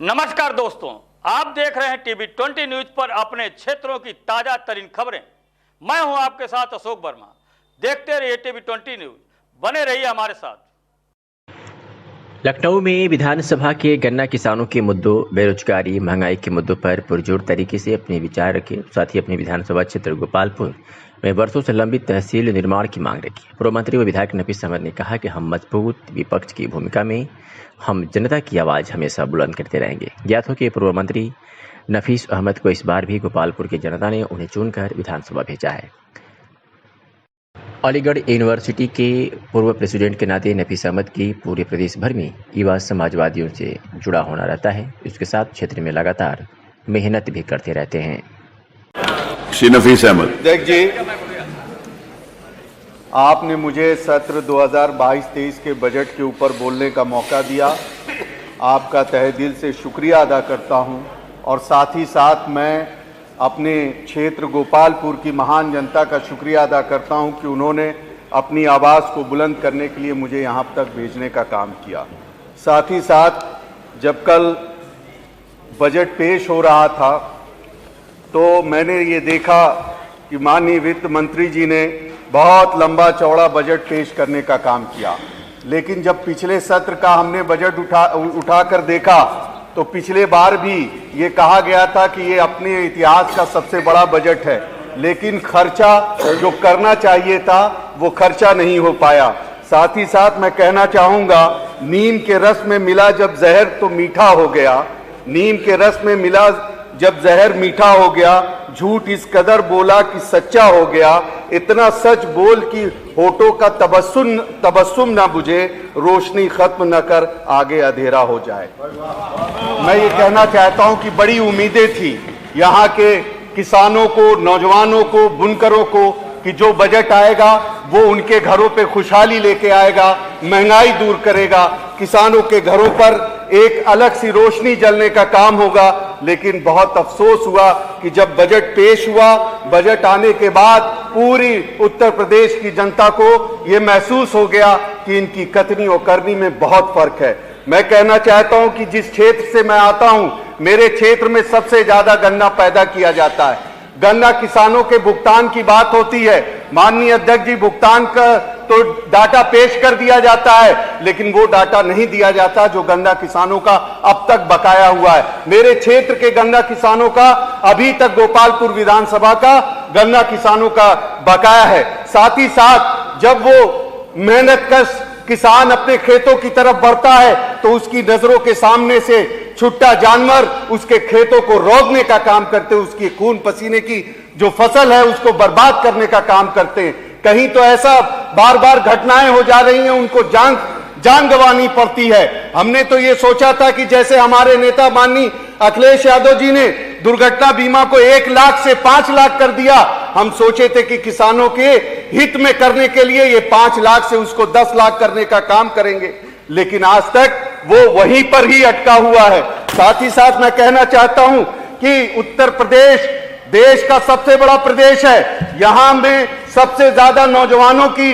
नमस्कार दोस्तों, आप देख रहे हैं टीवी 20 न्यूज पर अपने क्षेत्रों की ताजा तरीन खबरें। मैं हूं आपके साथ अशोक वर्मा। देखते रहिए टीवी 20 न्यूज, बने रहिए हमारे साथ। लखनऊ में विधानसभा के गन्ना किसानों के मुद्दों, बेरोजगारी, महंगाई के मुद्दों पर पुरजोर तरीके से अपने विचार रखे। साथ ही अपने विधानसभा क्षेत्र गोपालपुर में वर्षों से लंबित तहसील निर्माण की मांग रखी। पूर्व मंत्री व विधायक नफीस अहमद ने कहा कि हम मजबूत विपक्ष की भूमिका में हम जनता की आवाज हमेशा बुलंद करते रहेंगे। ज्ञात हो कि पूर्व मंत्री नफीस अहमद को इस बार भी गोपालपुर की जनता ने उन्हें चुनकर विधानसभा भेजा है। अलीगढ़ यूनिवर्सिटी के पूर्व प्रेसिडेंट के नाते नफीस अहमद की पूरे प्रदेश भर में युवा समाजवादियों से जुड़ा होना रहता है। इसके साथ क्षेत्र में लगातार मेहनत भी करते रहते हैं। श्री नफीस अहमद। देख जी, आपने मुझे सत्र 2022-23 के बजट के ऊपर बोलने का मौका दिया। आपका तहे दिल से शुक्रिया अदा करता हूं और साथ ही साथ मैं अपने क्षेत्र गोपालपुर की महान जनता का शुक्रिया अदा करता हूं कि उन्होंने अपनी आवाज़ को बुलंद करने के लिए मुझे यहां तक भेजने का काम किया। साथ ही साथ जब कल बजट पेश हो रहा था तो मैंने ये देखा कि माननीय वित्त मंत्री जी ने बहुत लंबा चौड़ा बजट पेश करने का काम किया, लेकिन जब पिछले सत्र का हमने बजट उठाकर देखा तो पिछले बार भी ये कहा गया था कि ये अपने इतिहास का सबसे बड़ा बजट है, लेकिन खर्चा जो करना चाहिए था वो खर्चा नहीं हो पाया। साथ ही साथ मैं कहना चाहूँगा, नीम के रस में मिला जब जहर तो मीठा हो गया। नीम के रस में मिला जब जहर मीठा हो गया, झूठ इस कदर बोला कि सच्चा हो गया। इतना सच बोल कि होठों का तबस्सुम ना बुझे, रोशनी खत्म न कर आगे अंधेरा हो जाए। मैं ये कहना चाहता हूं कि बड़ी उम्मीदें थी यहाँ के किसानों को, नौजवानों को, बुनकरों को कि जो बजट आएगा वो उनके घरों पे खुशहाली लेके आएगा, महंगाई दूर करेगा, किसानों के घरों पर एक अलग सी रोशनी जलने का काम होगा। लेकिन बहुत अफसोस हुआ कि जब बजट पेश हुआ, बजट आने के बाद पूरी उत्तर प्रदेश की जनता को ये महसूस हो गया कि इनकी कथनी और करनी में बहुत फर्क है। मैं कहना चाहता हूं कि जिस क्षेत्र से मैं आता हूं, मेरे क्षेत्र में सबसे ज्यादा गन्ना पैदा किया जाता है। गन्ना किसानों के भुगतान की बात होती है, माननीय अध्यक्ष जी, भुगतान का तो डाटा पेश कर दिया जाता है, लेकिन वो डाटा नहीं दिया जाता जो गन्ना किसानों का अब तक बकाया हुआ है। मेरे क्षेत्र के गन्ना किसानों का अभी तक गोपालपुर विधानसभा का गन्ना किसानों का बकाया है। साथ ही साथ जब वो मेहनतकश किसान अपने खेतों की तरफ बढ़ता है तो उसकी नजरों के सामने से छुट्टा जानवर उसके खेतों को रोकने का काम करते, उसकी खून पसीने की जो फसल है उसको बर्बाद करने का काम करते हैं। कहीं तो ऐसा बार बार घटनाएं हो जा रही हैं, उनको जान गंवानी पड़ती है। हमने तो ये सोचा था कि जैसे हमारे नेता माननीय अखिलेश यादव जी ने दुर्घटना बीमा को 1 लाख से 5 लाख कर दिया, हम सोचे थे कि किसानों के हित में करने के लिए ये 5 लाख से उसको 10 लाख करने का काम करेंगे, लेकिन आज तक वो वहीं पर ही अटका हुआ है। साथ ही साथ मैं कहना चाहता हूं कि उत्तर प्रदेश देश का सबसे बड़ा प्रदेश है, यहां में सबसे ज्यादा नौजवानों की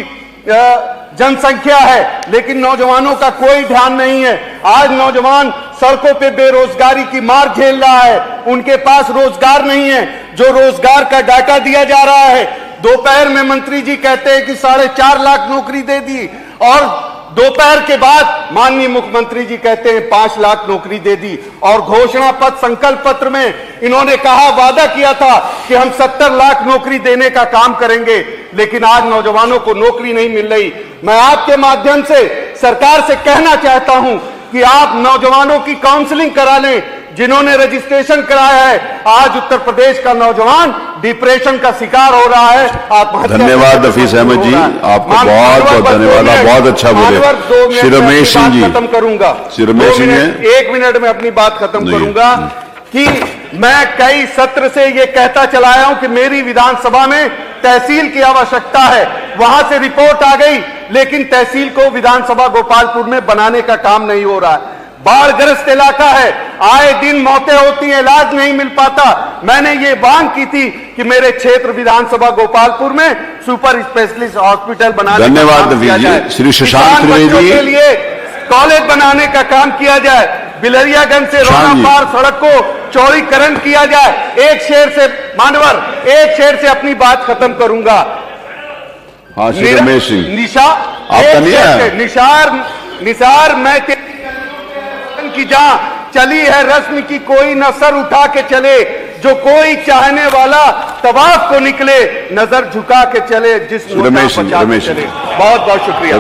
जनसंख्या है, लेकिन नौजवानों का कोई ध्यान नहीं है। आज नौजवान सड़कों पे बेरोजगारी की मार झेल रहा है, उनके पास रोजगार नहीं है। जो रोजगार का डाटा दिया जा रहा है, दोपहर में मंत्री जी कहते हैं कि 4.5 लाख नौकरी दे दी, और दोपहर के बाद माननीय मुख्यमंत्री जी कहते हैं 5 लाख नौकरी दे दी। और घोषणा पत्र, संकल्प पत्र में इन्होंने कहा, वादा किया था कि हम 70 लाख नौकरी देने का काम करेंगे, लेकिन आज नौजवानों को नौकरी नहीं मिल रही। मैं आपके माध्यम से सरकार से कहना चाहता हूं कि आप नौजवानों की काउंसलिंग करा लें। जिन्होंने रजिस्ट्रेशन कराया है, आज उत्तर प्रदेश का नौजवान डिप्रेशन का शिकार हो रहा है, आत्महत्या। धन्यवाद नफीस अहमद जी, आपको बहुत बहुत धन्यवाद, आप बहुत अच्छा बोले। श्री रमेश सिंह जी, खत्म करूंगा। श्री रमेश सिंह, 1 मिनट में अपनी बात खत्म करूंगा कि मैं कई सत्र से ये कहता चला आया हूं कि मेरी विधानसभा में तहसील की आवश्यकता है। वहां से रिपोर्ट आ गई, लेकिन तहसील को विधानसभा गोपालपुर में बनाने का काम नहीं हो रहा है। बाढ़ग्रस्त इलाका है, आए दिन मौतें होती हैं, इलाज नहीं मिल पाता। मैंने ये मांग की थी कि मेरे क्षेत्र विधानसभा गोपालपुर में सुपर स्पेशलिस्ट हॉस्पिटल बनाने धन्यवाद का काम किया जाए। श्री शशांक त्रिवेदी के लिए कॉलेज बनाने का काम किया जाए। बिलरियागंज से शान रोना जी। पार सड़क को चौड़ीकरण किया जाए। एक शेर से मानवर, एक शेर से अपनी बात खत्म करूंगा। हाँ श्री रमेश सिंह, निशा आपका नहीं है? निसार मैं की जहां चली है रस्म की कोई न सर उठा के चले, जो कोई चाहने वाला तवाफ को निकले नजर झुका के चले, जिस रमेश सिंह, चले। बहुत बहुत शुक्रिया।